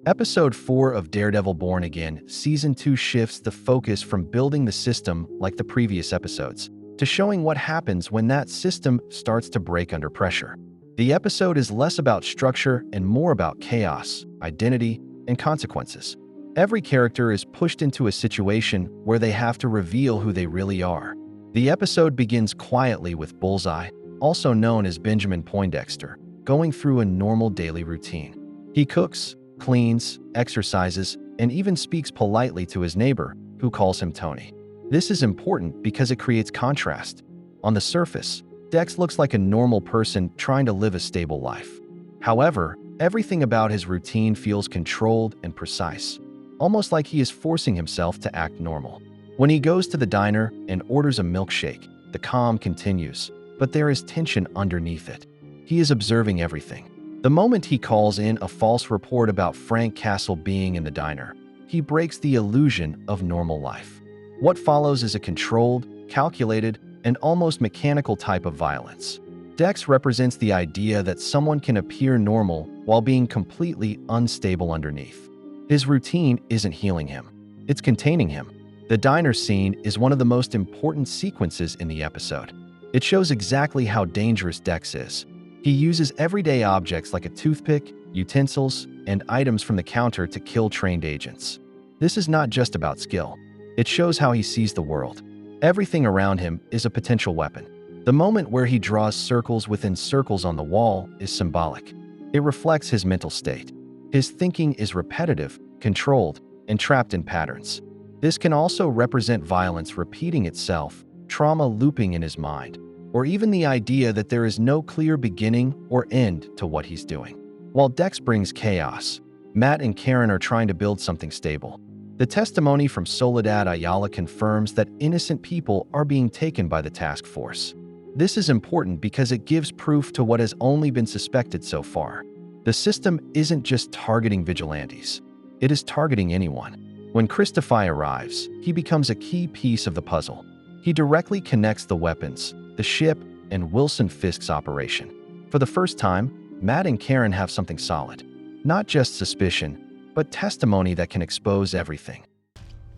Episode 4 of Daredevil Born Again, Season 2 shifts the focus from building the system like the previous episodes to showing what happens when that system starts to break under pressure. The episode is less about structure and more about chaos, identity, and consequences. Every character is pushed into a situation where they have to reveal who they really are. The episode begins quietly with Bullseye, also known as Benjamin Poindexter, going through a normal daily routine. He cooks, cleans, exercises, and even speaks politely to his neighbor, who calls him Tony. This is important because it creates contrast. On the surface, Dex looks like a normal person trying to live a stable life. However, everything about his routine feels controlled and precise, almost like he is forcing himself to act normal. When he goes to the diner and orders a milkshake, the calm continues, but there is tension underneath it. He is observing everything. The moment he calls in a false report about Frank Castle being in the diner, he breaks the illusion of normal life. What follows is a controlled, calculated, and almost mechanical type of violence. Dex represents the idea that someone can appear normal while being completely unstable underneath. His routine isn't healing him, it's containing him. The diner scene is one of the most important sequences in the episode. It shows exactly how dangerous Dex is. He uses everyday objects like a toothpick, utensils, and items from the counter to kill trained agents. This is not just about skill. It shows how he sees the world. Everything around him is a potential weapon. The moment where he draws circles within circles on the wall is symbolic. It reflects his mental state. His thinking is repetitive, controlled, and trapped in patterns. This can also represent violence repeating itself, trauma looping in his mind, or even the idea that there is no clear beginning or end to what he's doing. While Dex brings chaos, Matt and Karen are trying to build something stable. The testimony from Soledad Ayala confirms that innocent people are being taken by the task force. This is important because it gives proof to what has only been suspected so far. The system isn't just targeting vigilantes. It is targeting anyone. When Christofi arrives, he becomes a key piece of the puzzle. He directly connects the weapons, the ship, and Wilson Fisk's operation. For the first time, Matt and Karen have something solid. Not just suspicion, but testimony that can expose everything.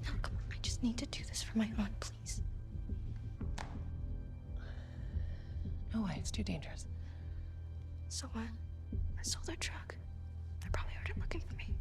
No, come on, I just need to do this for my aunt, please. No way, it's too dangerous. So what? I stole their truck. They probably heard it looking for me.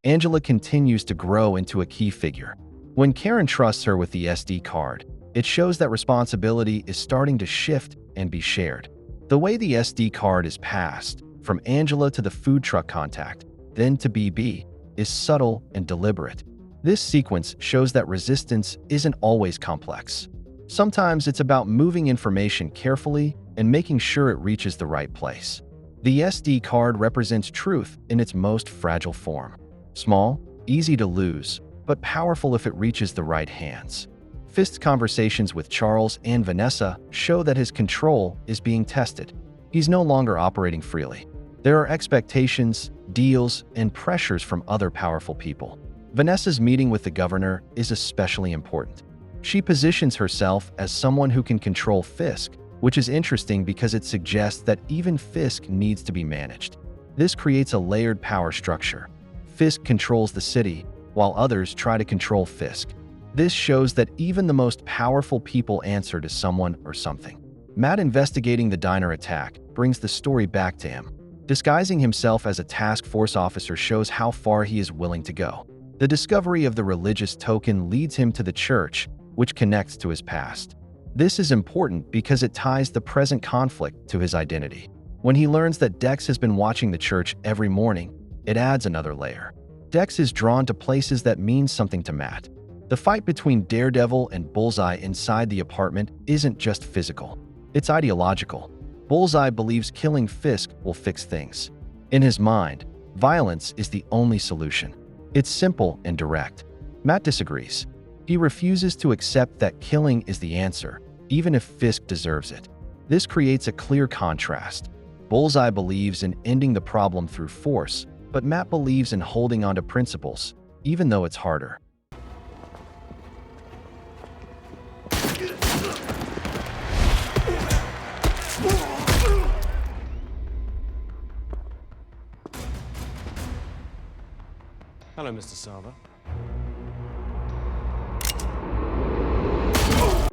Angela continues to grow into a key figure. When Karen trusts her with the SD card, it shows that responsibility is starting to shift and be shared. The way the SD card is passed, from Angela to the food truck contact, then to BB, is subtle and deliberate. This sequence shows that resistance isn't always complex. Sometimes it's about moving information carefully and making sure it reaches the right place. The SD card represents truth in its most fragile form. Small, easy to lose, but powerful if it reaches the right hands. Fisk's conversations with Charles and Vanessa show that his control is being tested. He's no longer operating freely. There are expectations, deals, and pressures from other powerful people. Vanessa's meeting with the governor is especially important. She positions herself as someone who can control Fisk, which is interesting because it suggests that even Fisk needs to be managed. This creates a layered power structure. Fisk controls the city, while others try to control Fisk. This shows that even the most powerful people answer to someone or something. Matt investigating the diner attack brings the story back to him. Disguising himself as a task force officer shows how far he is willing to go. The discovery of the religious token leads him to the church, which connects to his past. This is important because it ties the present conflict to his identity. When he learns that Dex has been watching the church every morning, it adds another layer. Dex is drawn to places that mean something to Matt. The fight between Daredevil and Bullseye inside the apartment isn't just physical. It's ideological. Bullseye believes killing Fisk will fix things. In his mind, violence is the only solution. It's simple and direct. Matt disagrees. He refuses to accept that killing is the answer, even if Fisk deserves it. This creates a clear contrast. Bullseye believes in ending the problem through force, but Matt believes in holding on to principles, even though it's harder. Hello, Mr. Sava.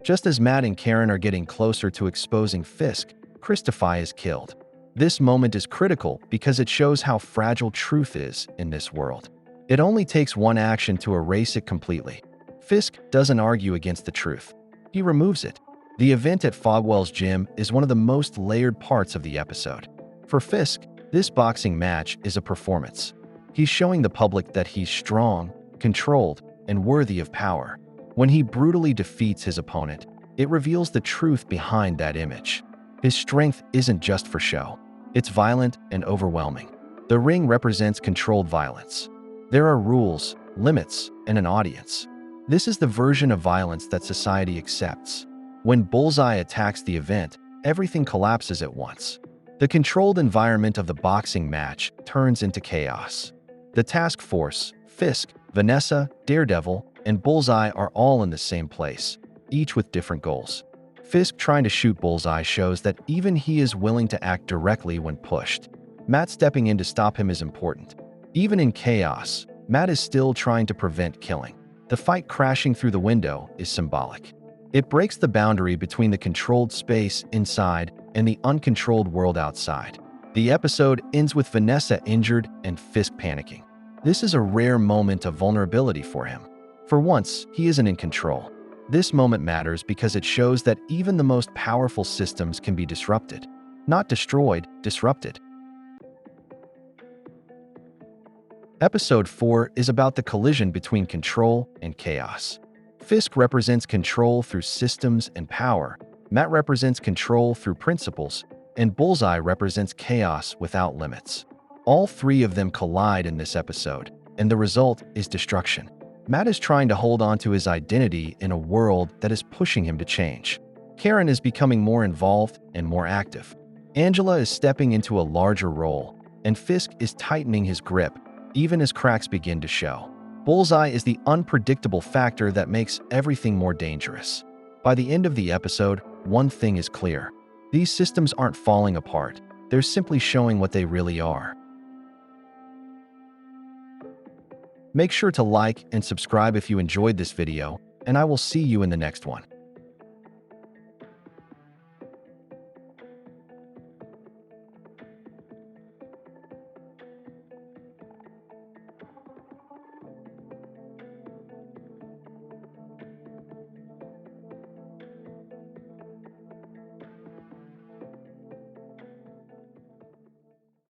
Just as Matt and Karen are getting closer to exposing Fisk, Christofi is killed. This moment is critical because it shows how fragile truth is in this world. It only takes one action to erase it completely. Fisk doesn't argue against the truth. He removes it. The event at Fogwell's gym is one of the most layered parts of the episode. For Fisk, this boxing match is a performance. He's showing the public that he's strong, controlled, and worthy of power. When he brutally defeats his opponent, it reveals the truth behind that image. His strength isn't just for show. It's violent and overwhelming. The ring represents controlled violence. There are rules, limits, and an audience. This is the version of violence that society accepts. When Bullseye attacks the event, everything collapses at once. The controlled environment of the boxing match turns into chaos. The task force, Fisk, Vanessa, Daredevil, and Bullseye are all in the same place, each with different goals. Fisk trying to shoot Bullseye shows that even he is willing to act directly when pushed. Matt stepping in to stop him is important. Even in chaos, Matt is still trying to prevent killing. The fight crashing through the window is symbolic. It breaks the boundary between the controlled space inside and the uncontrolled world outside. The episode ends with Vanessa injured and Fisk panicking. This is a rare moment of vulnerability for him. For once, he isn't in control. This moment matters because it shows that even the most powerful systems can be disrupted. Not destroyed, disrupted. Episode 4 is about the collision between control and chaos. Fisk represents control through systems and power, Matt represents control through principles, and Bullseye represents chaos without limits. All three of them collide in this episode, and the result is destruction. Matt is trying to hold on to his identity in a world that is pushing him to change. Karen is becoming more involved and more active. Angela is stepping into a larger role, and Fisk is tightening his grip, even as cracks begin to show. Bullseye is the unpredictable factor that makes everything more dangerous. By the end of the episode, one thing is clear. These systems aren't falling apart. They're simply showing what they really are. Make sure to like and subscribe if you enjoyed this video, and I will see you in the next one.